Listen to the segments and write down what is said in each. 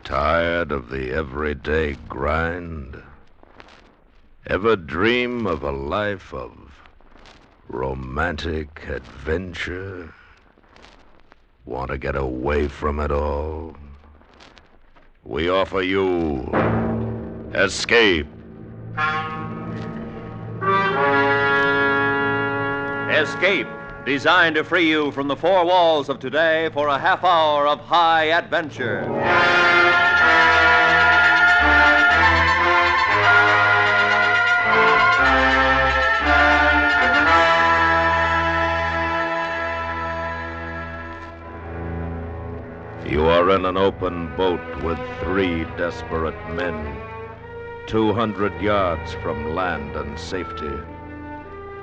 Tired of the everyday grind? Ever dream of a life of romantic adventure? Want to get away from it all? We offer you Escape. Escape, designed to free you from the four walls of today for a half hour of high adventure. You are in an open boat with 3 desperate men, 200 yards from land and safety.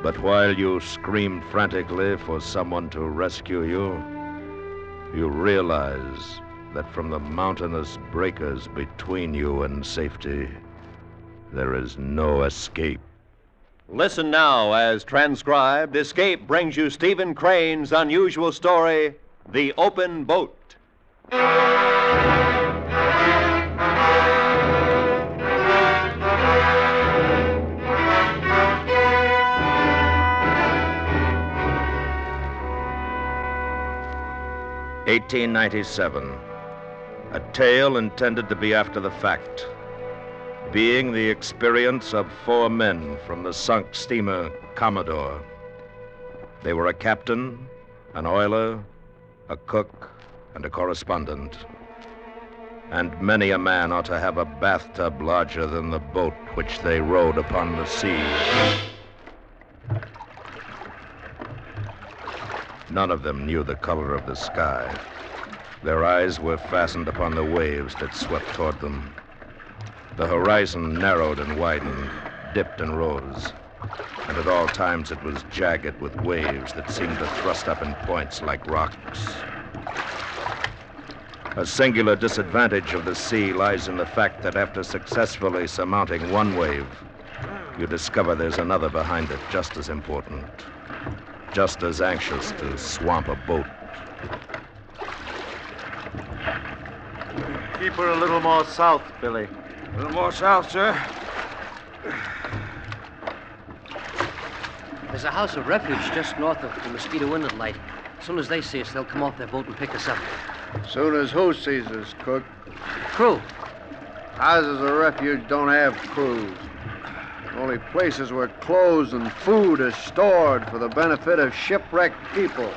But while you scream frantically for someone to rescue you, you realize that from the mountainous breakers between you and safety, there is no escape. Listen now as transcribed, Escape brings you Stephen Crane's unusual story, The Open Boat. (1897), a tale intended to be after the fact, being the experience of 4 men from the sunk steamer Commodore. They were a captain, an oiler, a cook, and a correspondent. And many a man ought to have a bathtub larger than the boat which they rowed upon the sea. None of them knew the color of the sky. Their eyes were fastened upon the waves that swept toward them. The horizon narrowed and widened, dipped and rose, and at all times it was jagged with waves that seemed to thrust up in points like rocks. A singular disadvantage of the sea lies in the fact that after successfully surmounting one wave, you discover there's another behind it just as important, just as anxious to swamp a boat. Keep her a little more south, Billy. A little more south, sir. There's a house of refuge just north of the Mosquito Inlet light. As soon as they see us, they'll come off their boat and pick us up. Soon as who sees us, Cook? Crew. Houses of refuge don't have crews. Only places where clothes and food are stored for the benefit of shipwrecked people.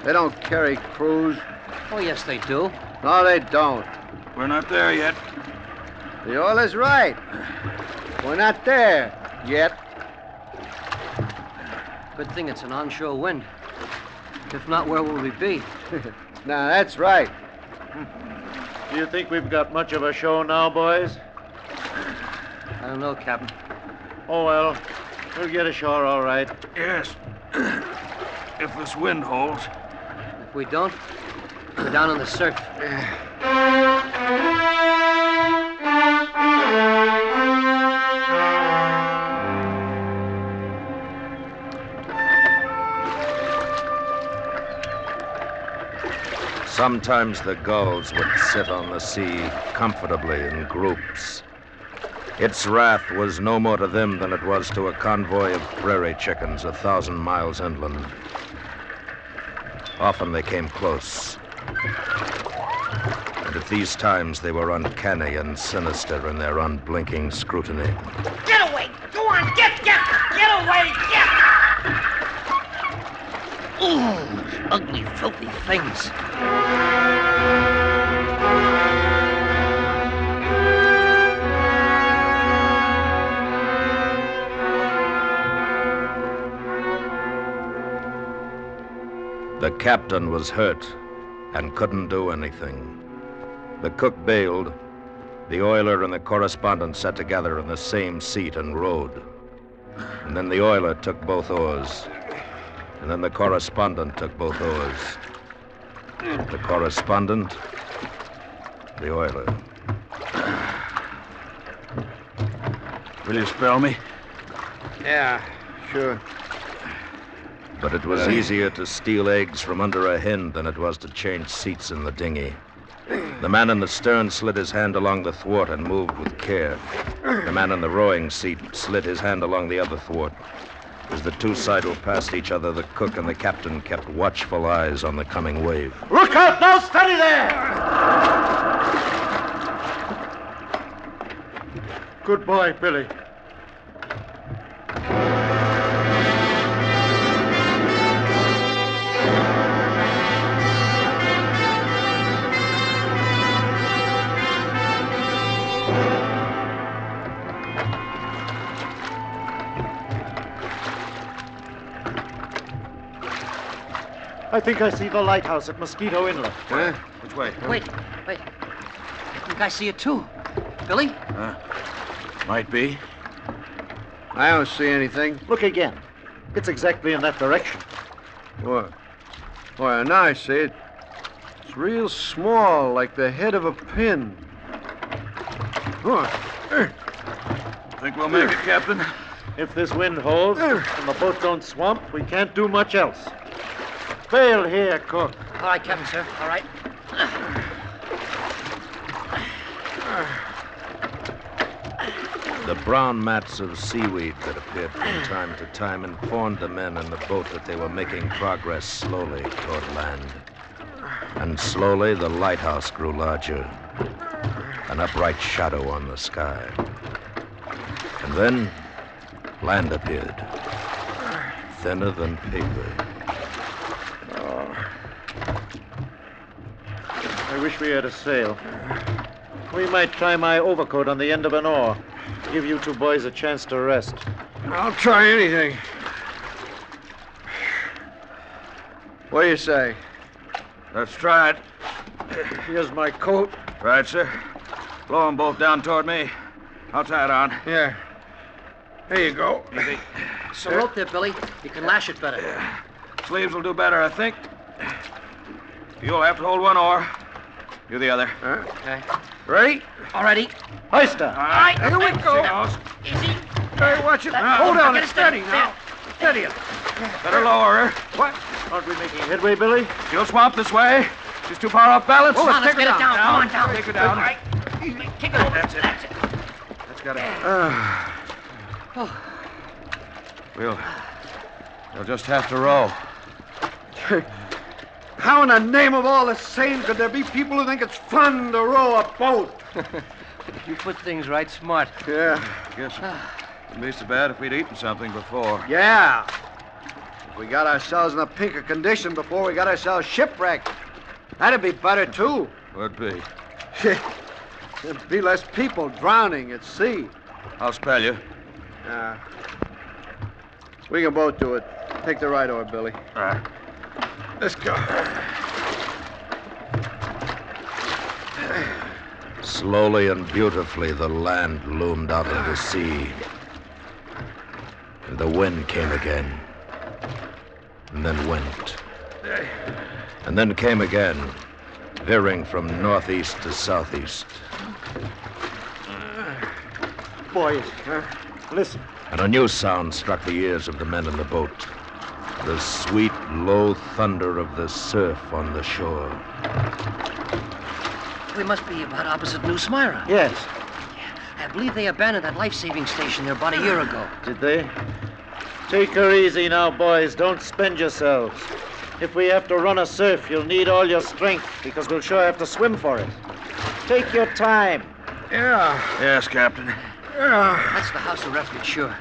They don't carry crews. Oh, yes, they do. No, they don't. We're not there yet. The oiler's right. We're not there yet. Good thing it's an onshore wind. If not, where will we be? Now, that's right. Do you think we've got much of a show now, boys? I don't know, Captain. Oh, well, we'll get ashore all right. Yes. If this wind holds. If we don't, we're down in the surf. Sometimes the gulls would sit on the sea comfortably in groups. Its wrath was no more to them than it was to a convoy of prairie chickens 1,000 miles inland. Often they came close. And at these times they were uncanny and sinister in their unblinking scrutiny. Get away! Go on, get away, get! Ooh, ugly, filthy things. The captain was hurt and couldn't do anything. The cook bailed. The oiler and the correspondent sat together in the same seat and rowed. And then the oiler took both oars. And then the correspondent took both oars. The correspondent, the oiler. Will you spell me? Yeah, sure. But it was easier to steal eggs from under a hen than it was to change seats in the dinghy. The man in the stern slid his hand along the thwart and moved with care. The man in the rowing seat slid his hand along the other thwart. As the two sidled past each other, the cook and the captain kept watchful eyes on the coming wave. Look out now! Steady there! Good boy, Billy. I think I see the lighthouse at Mosquito Inlet. Huh? Which way? Wait. I think I see it too. Billy? Might be. I don't see anything. Look again. It's exactly in that direction. What? Well, now I see it. It's real small, like the head of a pin. Think we'll make it, Captain? If this wind holds and the boat don't swamp, we can't do much else. Bail here, cook. All right, Captain, sir. All right. The brown mats of seaweed that appeared from time to time informed the men in the boat that they were making progress slowly toward land. And slowly the lighthouse grew larger, an upright shadow on the sky. And then land appeared, thinner than paper. I wish we had a sail. We might try my overcoat on the end of an oar. Give you two boys a chance to rest. I'll try anything. What do you say? Let's try it. Here's my coat. Right, sir. Blow them both down toward me. I'll tie it on. Yeah. There you go. Some rope there, Billy. You can lash it better. Sleeves will do better, I think. You'll have to hold one oar. You the other. Okay. Ready? All righty. Hoist her. All right. Here we go. Easy. Hey, watch it. Now, Hold on. get It's it steady steady. now. Steady it. Better lower her. What? Aren't we making headway, Billy? She'll swamp this way. She's too far off balance. Come on, let's get it down. Come on, down. Take her down. All right. Kick it over. That's it. That's it. That's got it. We'll just have to row. How in the name of all the sane could there be people who think it's fun to row a boat? You put things right smart. Yeah. Guess it wouldn't be so bad if we'd eaten something before. Yeah. If we got ourselves in a pinker condition before we got ourselves shipwrecked, that'd be better, too. Would be. There'd be less people drowning at sea. I'll spell you. We can both do it. Take the right oar, Billy. All right. Let's go. Slowly and beautifully, the land loomed out into sea. And the wind came again. And then went. And then came again, veering from northeast to southeast. Boys, listen. And a new sound struck the ears of the men in the boat. The sweet, low thunder of the surf on the shore. We must be about opposite New Smyrna. Yes. I believe they abandoned that life-saving station there about a year ago. Did they? Take her easy now, boys. Don't spend yourselves. If we have to run a surf, you'll need all your strength, because we'll sure have to swim for it. Take your time. Yeah. Yes, Captain. That's the house of refuge, sure.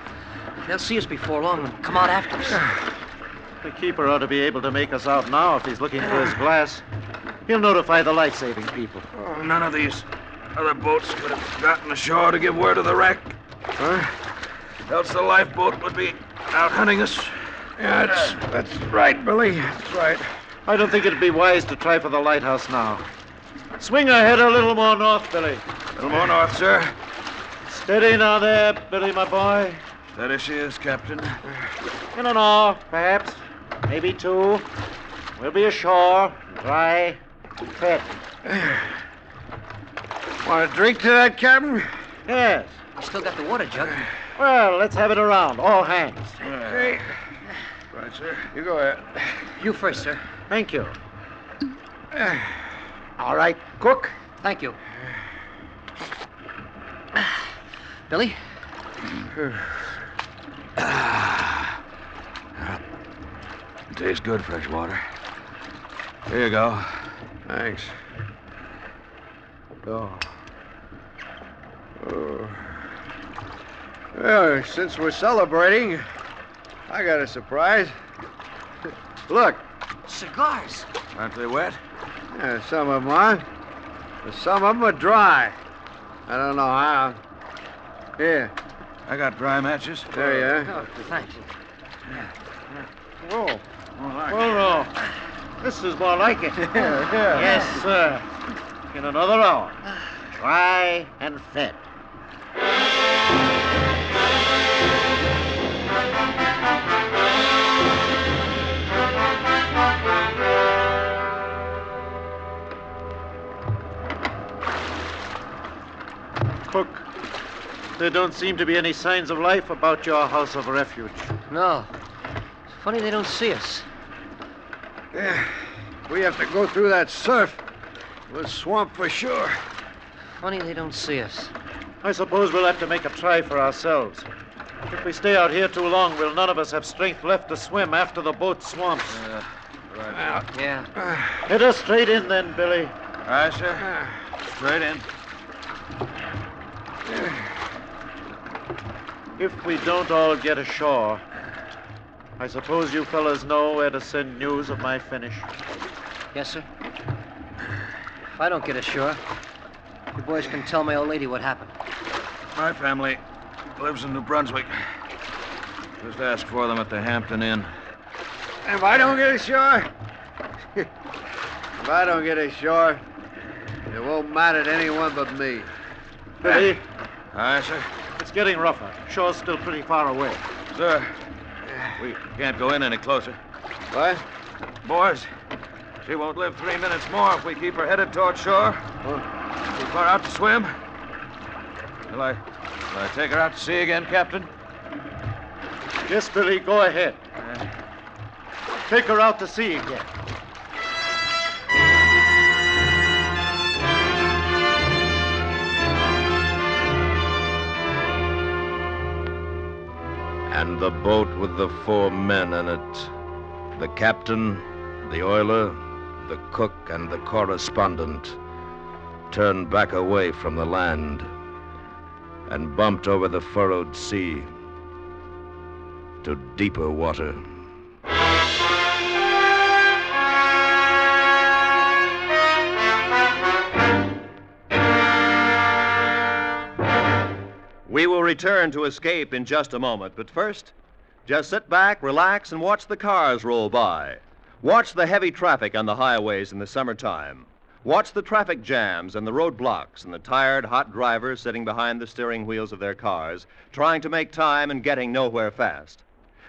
They'll see us before long and come out after us. The keeper ought to be able to make us out now if he's looking for his glass. He'll notify the life-saving people. Oh, none of these other boats could have gotten ashore to give word of the wreck. Else the lifeboat would be out hunting us. Yeah, that's right, Billy. That's right. I don't think it'd be wise to try for the lighthouse now. Swing her head a little more north, Billy. A little more north, sir. Steady now there, Billy, my boy. Steady she is, Captain. In an hour, perhaps. Maybe two. We'll be ashore, dry, and fed. Want a drink to that, Captain? Yes. We still got the water jug. Well, let's have it around. All hands. Okay. Right, sir. You go ahead. You first, sir. Thank you. All right, cook. Thank you. Billy? Tastes good, fresh water. Here you go. Thanks. Oh. Well, since we're celebrating, I got a surprise. Look. Cigars. Aren't they wet? Yeah, some of them are. But some of them are dry. I don't know how. Here. I got dry matches. There you are. Oh, thanks. Whoa. Oh, no. This is more like it. Yes, sir. In another hour. Dry and fed. Cook, there don't seem to be any signs of life about your house of refuge. No. It's funny they don't see us. Yeah. We have to go through that surf. We'll swamp for sure. Funny they don't see us. I suppose we'll have to make a try for ourselves. If we stay out here too long, we'll none of us have strength left to swim after the boat swamps. Right. Yeah. Head us straight in then, Billy. All right, sir. Straight in. If we don't all get ashore, I suppose you fellas know where to send news of my finish. Yes, sir. If I don't get ashore, you boys can tell my old lady what happened. My family lives in New Brunswick. Just ask for them at the Hampton Inn. If I don't get ashore, it won't matter to anyone but me. Billy, All right, sir. it's getting rougher. Shore's still pretty far away. Sir, we can't go in any closer. What? Boys, she won't live 3 minutes more if we keep her headed toward shore. Too far out to swim. Will I take her out to sea again, Captain? Yes, Billy, go ahead. Take her out to sea again. And the boat with the 4 men in it, the captain, the oiler, the cook, and the correspondent, turned back away from the land and bumped over the furrowed sea to deeper water. We will return to Escape in just a moment, but first, just sit back, relax, and watch the cars roll by. Watch the heavy traffic on the highways in the summertime. Watch the traffic jams and the roadblocks and the tired, hot drivers sitting behind the steering wheels of their cars, trying to make time and getting nowhere fast.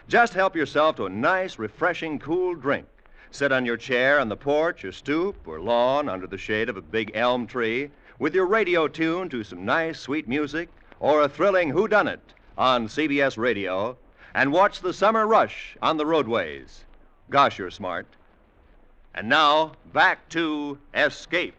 Just help yourself to a nice, refreshing, cool drink. Sit on your chair on the porch or stoop or lawn under the shade of a big elm tree with your radio tuned to some nice, sweet music or a thrilling whodunit on CBS Radio, and watch the summer rush on the roadways. Gosh, you're smart. And now, back to Escape.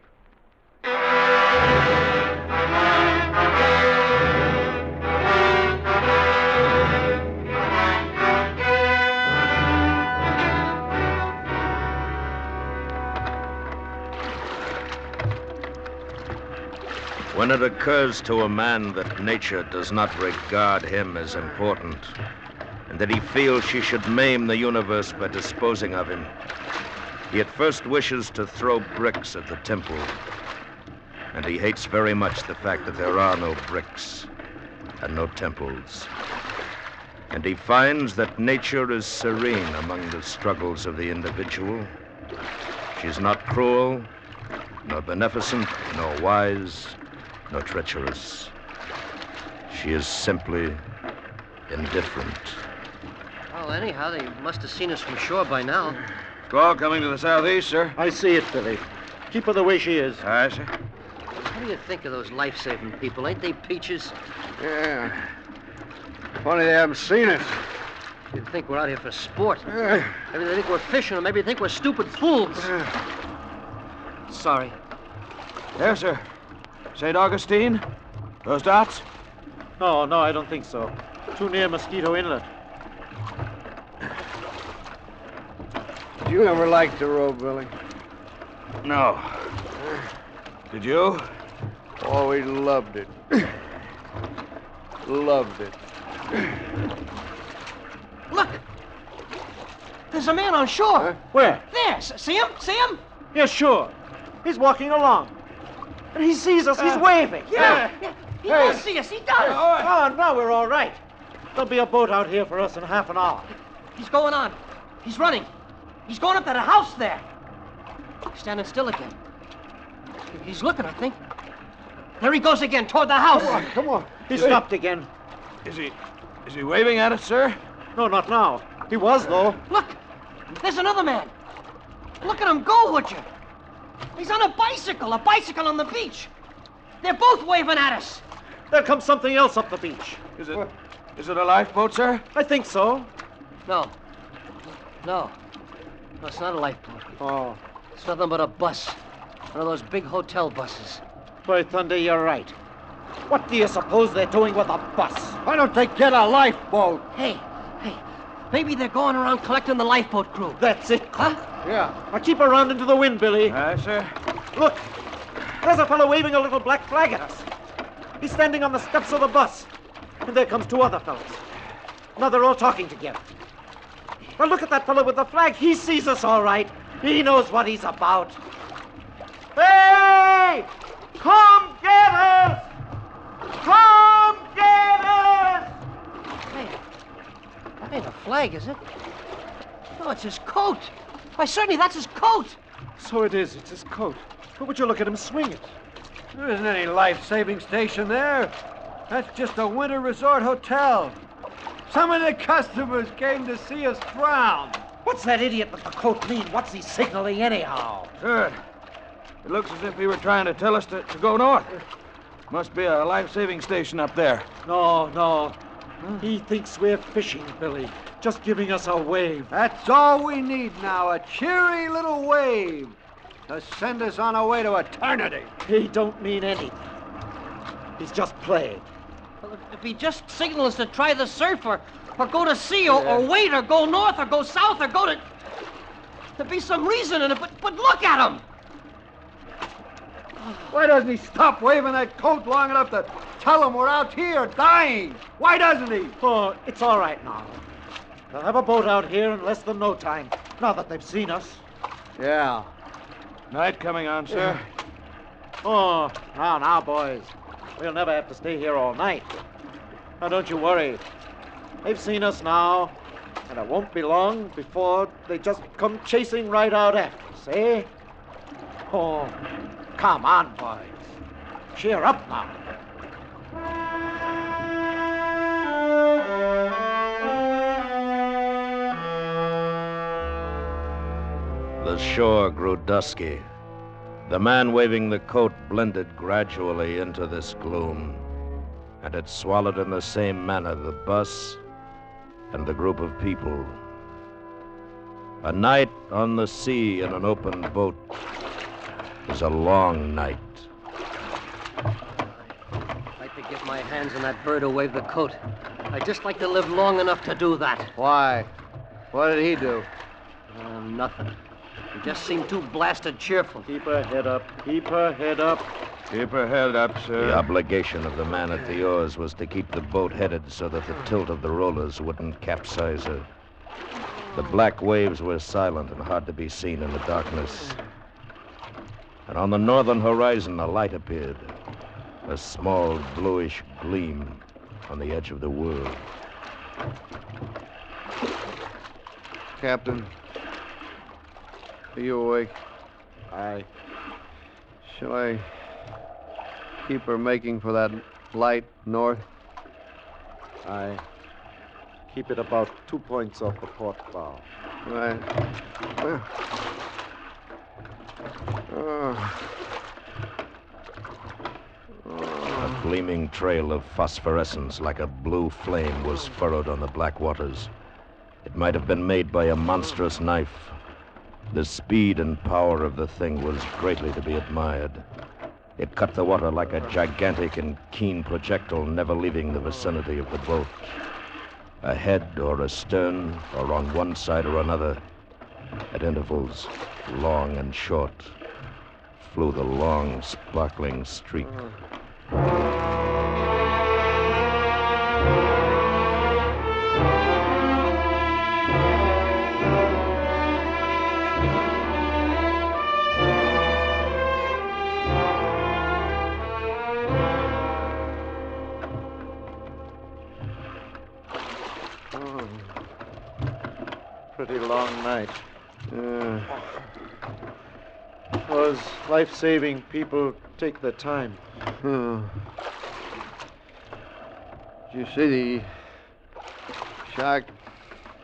When it occurs to a man that nature does not regard him as important, and that he feels she should maim the universe by disposing of him, he at first wishes to throw bricks at the temple. And he hates very much the fact that there are no bricks and no temples. And he finds that nature is serene among the struggles of the individual. She's not cruel, nor beneficent, nor wise, nor treacherous. She is simply indifferent. Well, anyhow, they must have seen us from shore by now. Squall coming to the southeast, sir. I see it, Billy. Keep her the way she is. All right, sir. What do you think of those life-saving people? Ain't they peaches? Yeah. Funny they haven't seen us. You'd think we're out here for sport. Yeah. Maybe they think we're fishing, or maybe they think we're stupid fools. Sorry. Yes, sir. St. Augustine? Those dots? No, I don't think so. Too near Mosquito Inlet. Did you ever like to row, Billy? No. Did you? Oh, we loved it. Loved it. Look! There's a man on shore. Huh? Where? There! See him? See him? Yeah, sure. He's walking along. And he sees us. He's waving. Yeah. He does see us. He does. Oh, now we're all right. There'll be a boat out here for us in half an hour. He's going on. He's running. He's going up to the house there. He's standing still again. He's looking, I think. There he goes again, toward the house. Come on. He stopped again. Is he waving at us, sir? No, not now. He was, though. Look! There's another man. Look at him go, would you? He's on a bicycle on the beach. They're both waving at us. There comes something else up the beach. Is it a lifeboat, sir? I think so. No, it's not a lifeboat. Oh, It's nothing but a bus. One of those big hotel buses. by thunder, you're right. What do you suppose they're doing with a bus? Why don't they get a lifeboat? Hey, maybe they're going around collecting the lifeboat crew. That's it. Huh? Yeah. Now keep around into the wind, Billy. Aye, sir. Look, there's a fellow waving a little black flag at us. He's standing on the steps of the bus. And there comes two other fellows. Now they're all talking together. Now look at that fellow with the flag. He sees us all right. He knows what he's about. Hey! Come get us! Come get us! Hey, that ain't a flag, is it? No, it's his coat. Why, certainly that's his coat. So it is. It's his coat. But would you look at him swing it? There isn't any life-saving station there. That's just a winter resort hotel. Some of the customers came to see us drown. What's that idiot with the coat mean? What's he signaling anyhow? Sir, it looks as if he were trying to tell us to go north. Must be a life-saving station up there. No. He thinks we're fishing, Billy. Just giving us a wave. That's all we need now, a cheery little wave to send us on our way to eternity. He don't mean anything. He's just playing. Well, if he just signals to try the surf or go to sea or wait or go north or go south or go to... There'd be some reason in it, but look at him! Why doesn't he stop waving that coat long enough to tell him we're out here dying? Why doesn't he? Oh, it's all right now. They'll have a boat out here in less than no time, now that they've seen us. Yeah. Night coming on, sir. Oh, now, boys. We'll never have to stay here all night. Now, don't you worry. They've seen us now, and it won't be long before they just come chasing right out after us, eh? Oh, come on, boys. Cheer up now. The shore grew dusky. The man waving the coat blended gradually into this gloom, and it swallowed in the same manner the bus and the group of people. A night on the sea in an open boat is a long night. I'd like to get my hands on that bird who waved the coat. I'd just like to live long enough to do that. Why? What did he do? Nothing. He just seemed too blasted cheerful. Keep her head up. Keep her head up. Keep her head up, sir. The obligation of the man at the oars was to keep the boat headed so that the tilt of the rollers wouldn't capsize her. The black waves were silent and hard to be seen in the darkness. And on the northern horizon, a light appeared, a small bluish gleam on the edge of the world. Captain, are you awake? Aye. Shall I keep her making for that light north? Aye. Keep it about 2 points off the port bow. Right. A gleaming trail of phosphorescence like a blue flame was furrowed on the black waters. It might have been made by a monstrous knife. The speed and power of the thing was greatly to be admired. It cut the water like a gigantic and keen projectile, never leaving the vicinity of the boat. Ahead or astern, or on one side or another, at intervals, long and short, flew the long, sparkling streak. Pretty long night. Those life-saving people take their time. Did you see the shark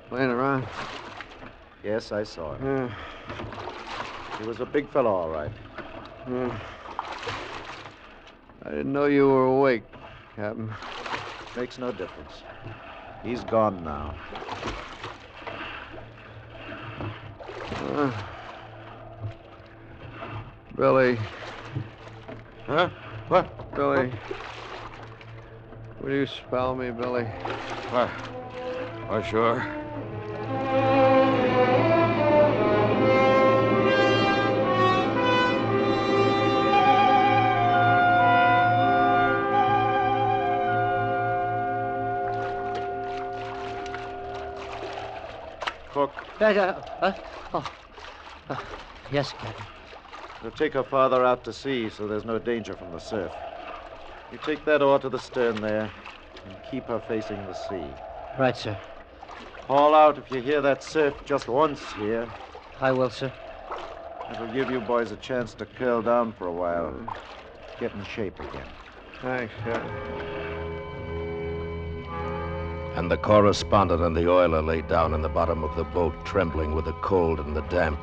playing around? Yes, I saw it. He was a big fellow, all right. I didn't know you were awake, Captain. Makes no difference. He's gone now. Billy. Huh? What? Billy. Will you spell me, Billy? What? Oh, sure. Cook, Yes, Captain. we'll take her father out to sea so there's no danger from the surf. You take that oar to the stern there and keep her facing the sea. Right, sir. Haul out if you hear that surf just once here. I will, sir. It'll give you boys a chance to curl down for a while. Get in shape again. Thanks, Captain. And the correspondent and the oiler lay down in the bottom of the boat, trembling with the cold and the damp,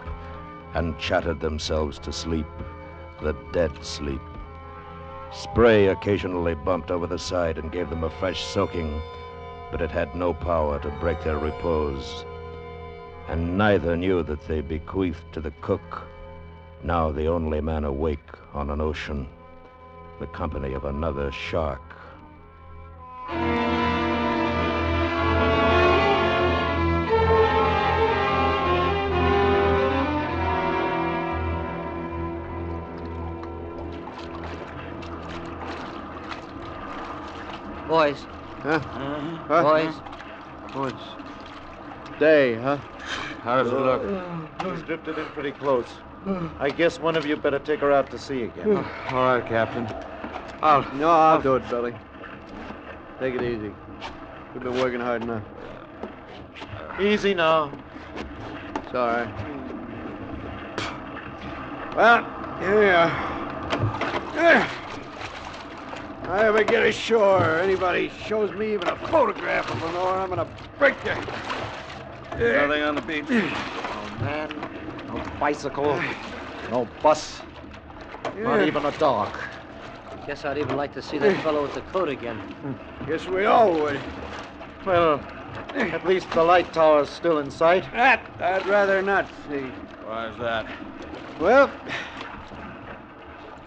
and chattered themselves to sleep, the dead sleep. Spray occasionally bumped over the side and gave them a fresh soaking, but it had no power to break their repose. And neither knew that they bequeathed to the cook, now the only man awake on an ocean, the company of another shark. Boys. Huh? Boys. Oh, it's day, huh? How does it look? He's drifted in pretty close. I guess one of you better take her out to sea again. All right, Captain. I'll do it, Billy. Take it easy. We've been working hard enough. Easy now. It's all right. Well, here we are. If I ever get ashore, or anybody shows me even a photograph of Lenore, I'm gonna break you. Nothing on the beach. No man, no bicycle, no bus, not even a dog. Guess I'd even like to see that fellow with the coat again. Guess we all would. Well, at least the light tower's still in sight. That I'd rather not see. Why is that? Well,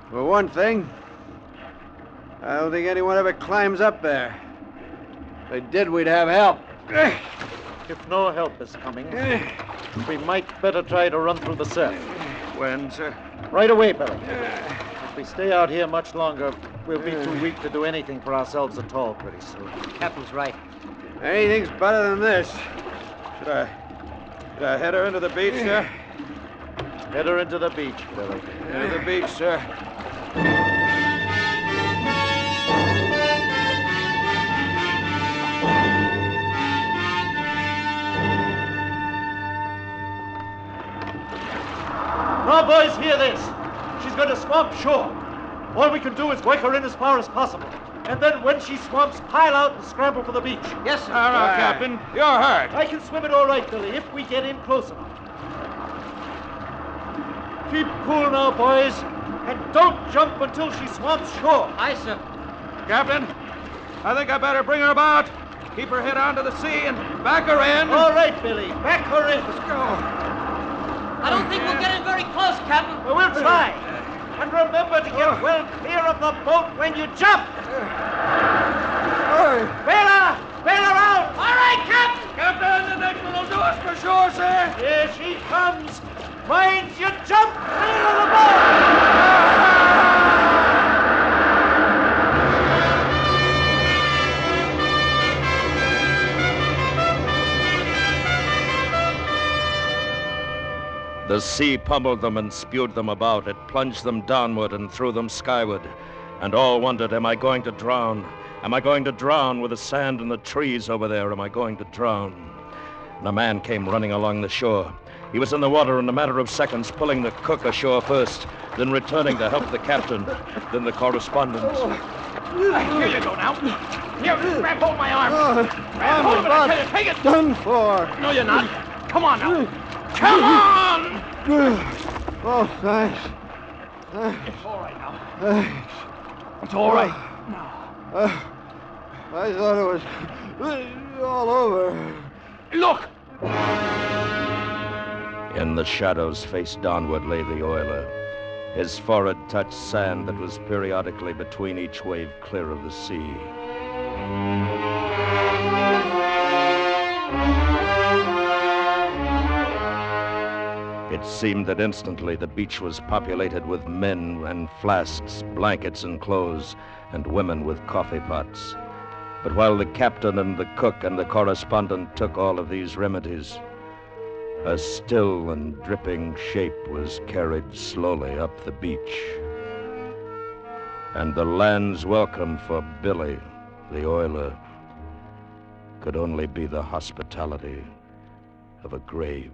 for one thing, I don't think anyone ever climbs up there. If they did, we'd have help. If no help is coming, we might better try to run through the surf. When, sir? Right away, Billy. If we stay out here much longer, we'll be too weak to do anything for ourselves at all pretty soon. Captain's right. Anything's better than this. Should I head her into the beach, sir? Head her into the beach, Billy. Into the beach, sir. Now, boys, hear this. She's going to swamp shore. All we can do is work her in as far as possible. And then when she swamps, pile out and scramble for the beach. Yes, sir. Now, Captain, you're hurt. I can swim it all right, Billy, if we get in close enough. Keep cool now, boys. And don't jump until she swamps shore. Aye, sir. Captain, I think I better bring her about. Keep her head onto the sea and back her in. All right, Billy. Back her in. I don't think we'll get in very close, Captain. Well, we'll try. And remember to get well clear of the boat when you jump. Bail her out! All right, Captain! Captain, the next one will do us for sure, sir. Here she comes. Mind you jump clear of the boat! The sea pummeled them and spewed them about. It plunged them downward and threw them skyward. And all wondered, am I going to drown? Am I going to drown with the sand and the trees over there? Am I going to drown? And a man came running along the shore. He was in the water in a matter of seconds, pulling the cook ashore first, then returning to help the captain, then the correspondent. Here you go now. Here, grab hold of my arm. Grab hold of it, I tell you. Take it. Done for. No, you're not. Come on now. Come on! Oh, thanks. It's all right now. Thanks. It's all right now. I thought it was all over. Look! In the shadows, face downward, lay the oiler. His forehead touched sand that was periodically between each wave clear of the sea. It seemed that instantly the beach was populated with men and flasks, blankets and clothes, and women with coffee pots. But while the captain and the cook and the correspondent took all of these remedies, a still and dripping shape was carried slowly up the beach. And the land's welcome for Billy, the oiler, could only be the hospitality of a grave.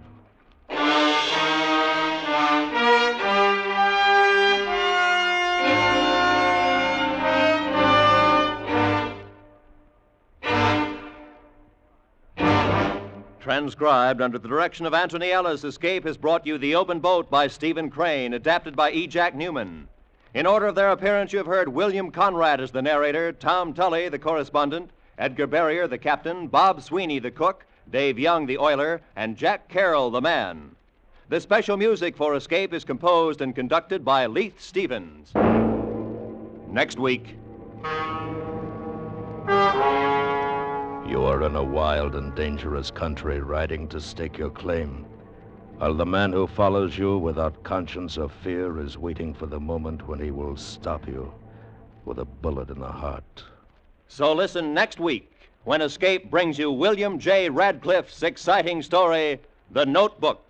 Transcribed under the direction of Anthony Ellis, Escape has brought you The Open Boat by Stephen Crane, adapted by E. Jack Newman. In order of their appearance, you have heard William Conrad as the narrator, Tom Tully, the correspondent, Edgar Barrier, the captain, Bob Sweeney, the cook, Dave Young, the oiler, and Jack Carroll, the man. The special music for Escape is composed and conducted by Leith Stevens. Next week. You are in a wild and dangerous country, riding to stake your claim, while the man who follows you without conscience or fear is waiting for the moment when he will stop you with a bullet in the heart. So listen next week when Escape brings you William J. Radcliffe's exciting story, The Notebook.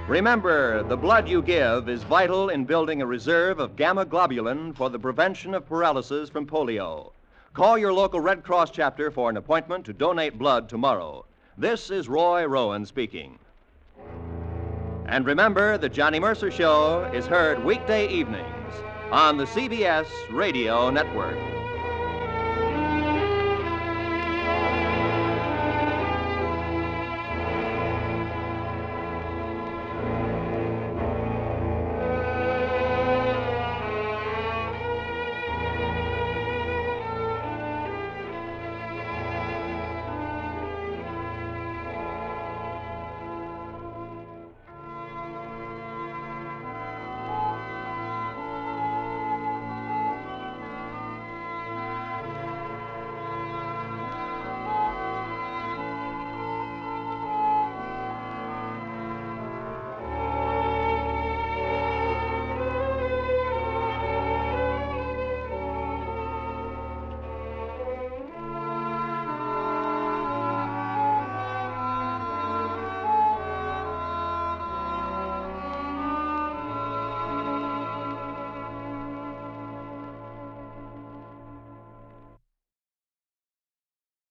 Remember, the blood you give is vital in building a reserve of gamma globulin for the prevention of paralysis from polio. Call your local Red Cross chapter for an appointment to donate blood tomorrow. This is Roy Rowan speaking. And remember, the Johnny Mercer Show is heard weekday evenings on the CBS Radio Network.